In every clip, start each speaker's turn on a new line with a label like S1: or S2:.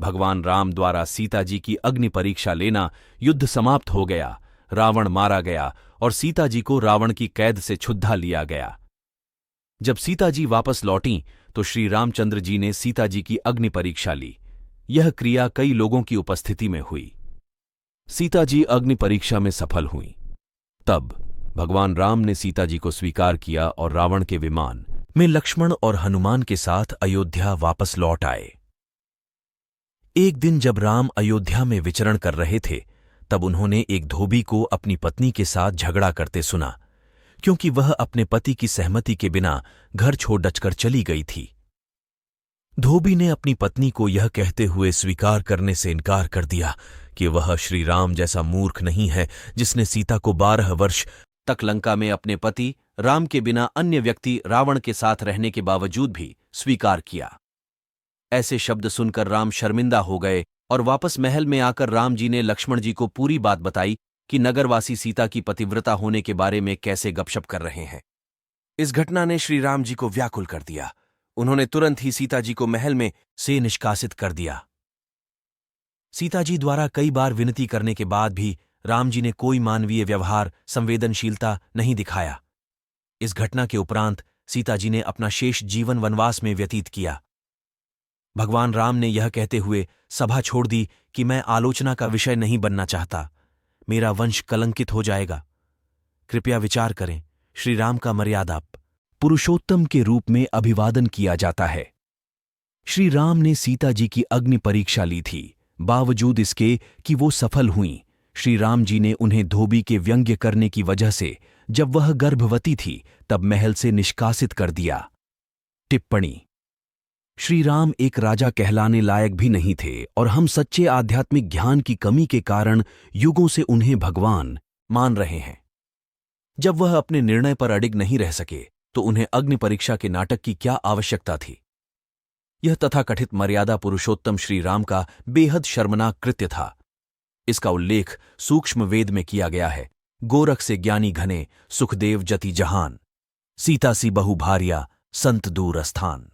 S1: भगवान राम द्वारा सीता जी की अग्नि परीक्षा लेना, युद्ध समाप्त हो गया, रावण मारा गया और सीता जी को रावण की कैद से छुड़ा लिया गया। जब सीता जी वापस लौटीं तो श्री रामचंद्र जी ने सीता जी की अग्नि परीक्षा ली। यह क्रिया कई लोगों की उपस्थिति में हुई। सीता जी अग्नि परीक्षा में सफल हुईं। तब भगवान राम ने सीता जी को स्वीकार किया और रावण के विमान में लक्ष्मण और हनुमान के साथ अयोध्या वापस लौट आए। एक दिन जब राम अयोध्या में विचरण कर रहे थे, तब उन्होंने एक धोबी को अपनी पत्नी के साथ झगड़ा करते सुना, क्योंकि वह अपने पति की सहमति के बिना घर छोड़ डचकर चली गई थी। धोबी ने अपनी पत्नी को यह कहते हुए स्वीकार करने से इनकार कर दिया कि वह श्री राम जैसा मूर्ख नहीं है, जिसने सीता को 12 वर्ष तक लंका में अपने पति राम के बिना अन्य व्यक्ति रावण के साथ रहने के बावजूद भी स्वीकार किया। ऐसे शब्द सुनकर राम शर्मिंदा हो गए और वापस महल में आकर राम जी ने लक्ष्मण जी को पूरी बात बताई कि नगरवासी सीता की पतिव्रता होने के बारे में कैसे गपशप कर रहे हैं। इस घटना ने श्री राम जी को व्याकुल कर दिया। उन्होंने तुरंत ही सीता जी को महल में से निष्कासित कर दिया। सीता जी द्वारा कई बार विनती करने के बाद भी राम जी ने कोई मानवीय व्यवहार, संवेदनशीलता नहीं दिखाया। इस घटना के उपरांत सीता जी ने अपना शेष जीवन वनवास में व्यतीत किया। भगवान राम ने यह कहते हुए सभा छोड़ दी कि मैं आलोचना का विषय नहीं बनना चाहता, मेरा वंश कलंकित हो जाएगा। कृपया विचार करें, श्री राम का मर्यादा पुरुषोत्तम के रूप में अभिवादन किया जाता है। श्री राम ने सीता जी की अग्नि परीक्षा ली थी। बावजूद इसके कि वो सफल हुईं, श्री राम जी ने उन्हें धोबी के व्यंग्य करने की वजह से, जब वह गर्भवती थी, तब महल से निष्कासित कर दिया। टिप्पणी: श्री राम एक राजा कहलाने लायक भी नहीं थे और हम सच्चे आध्यात्मिक ज्ञान की कमी के कारण युगों से उन्हें भगवान मान रहे हैं। जब वह अपने निर्णय पर अडिग नहीं रह सके तो उन्हें अग्नि परीक्षा के नाटक की क्या आवश्यकता थी। यह तथाकथित मर्यादा पुरुषोत्तम श्री राम का बेहद शर्मनाक कृत्य था। इसका उल्लेख सूक्ष्म वेद में किया गया है। गोरख से ज्ञानी घने, सुखदेव जति जहान, सीता सी बहु भार्या, संत दूर स्थान।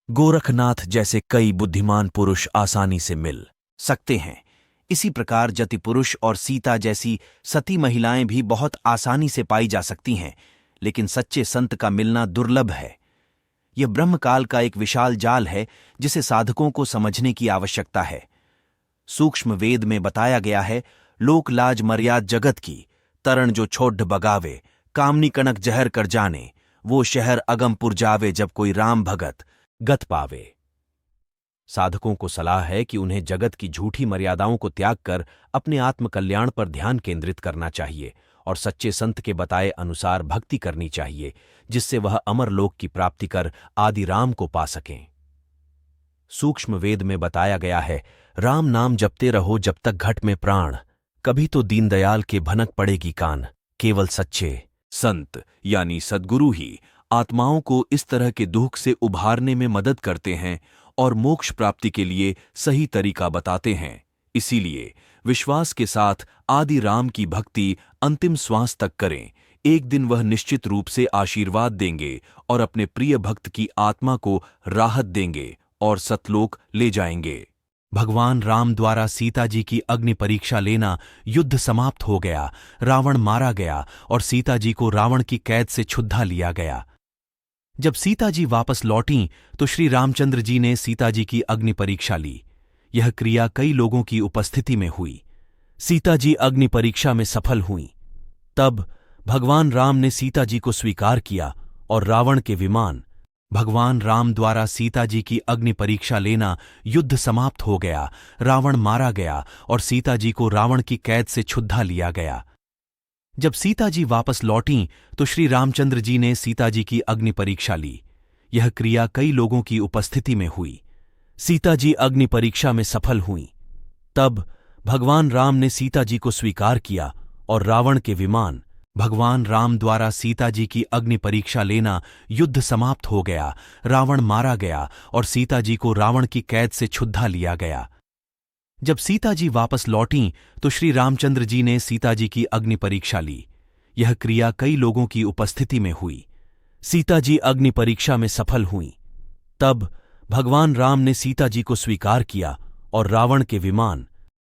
S1: गोरखनाथ जैसे कई बुद्धिमान पुरुष आसानी से मिल सकते हैं, इसी प्रकार जति पुरुष और सीता जैसी सती महिलाएं भी बहुत आसानी से पाई जा सकती हैं, लेकिन सच्चे संत का मिलना दुर्लभ है। यह ब्रह्मकाल का एक विशाल जाल है जिसे साधकों को समझने की आवश्यकता है। सूक्ष्म वेद में बताया गया है, लोक लाज मर्याद जगत की, तरण जो छोड्ढ बगावे, कामनी कनक जहर कर जाने, वो शहर अगमपुर जावे, जब कोई राम भगत गत पावे। साधकों को सलाह है कि उन्हें जगत की झूठी मर्यादाओं को त्याग कर अपने आत्मकल्याण पर ध्यान केंद्रित करना चाहिए और सच्चे संत के बताए अनुसार भक्ति करनी चाहिए, जिससे वह अमर लोक की प्राप्ति कर आदि राम को पा सकें। सूक्ष्म वेद में बताया गया है, राम नाम जपते रहो जब तक घट में प्राण, कभी तो दीनदयाल के भनक पड़ेगी कान। केवल सच्चे संत यानी सद्गुरु ही आत्माओं को इस तरह के दुख से उभारने में मदद करते हैं और मोक्ष प्राप्ति के लिए सही तरीका बताते हैं। इसीलिए विश्वास के साथ आदि राम की भक्ति अंतिम श्वास तक करें। एक दिन वह निश्चित रूप से आशीर्वाद देंगे और अपने प्रिय भक्त की आत्मा को राहत देंगे और सतलोक ले जाएंगे। भगवान राम द्वारा सीता जी की अग्नि परीक्षा लेना, युद्ध समाप्त हो गया, रावण मारा गया और सीता जी को रावण की कैद से छुड़ा लिया गया। जब सीता जी वापस लौटीं तो श्री रामचंद्र जी ने सीता जी की अग्नि परीक्षा ली। यह क्रिया कई लोगों की उपस्थिति में हुई। सीता जी अग्नि परीक्षा में सफल हुईं। तब भगवान राम ने सीता जी को स्वीकार किया और रावण के विमान। भगवान राम द्वारा सीता जी की अग्नि परीक्षा लेना, युद्ध समाप्त हो गया, रावण मारा गया और सीता जी को रावण की कैद से छुड़ा लिया गया। जब सीता जी वापस लौटीं तो श्री रामचंद्र जी ने सीता जी की अग्नि परीक्षा ली। यह क्रिया कई लोगों की उपस्थिति में हुई। सीता जी अग्नि परीक्षा में सफल हुईं। तब भगवान राम ने सीता जी को स्वीकार किया और रावण के विमान। भगवान राम द्वारा सीता जी की अग्नि परीक्षा लेना, युद्ध समाप्त हो गया, रावण मारा गया और सीता जी को रावण की कैद से छुड़ा लिया गया। जब सीता जी वापस लौटीं तो श्री रामचंद्र जी ने सीता जी की अग्नि परीक्षा ली। यह क्रिया कई लोगों की उपस्थिति में हुई। सीता जी अग्नि परीक्षा में सफल हुईं। तब भगवान राम ने सीता जी को स्वीकार किया और रावण के विमान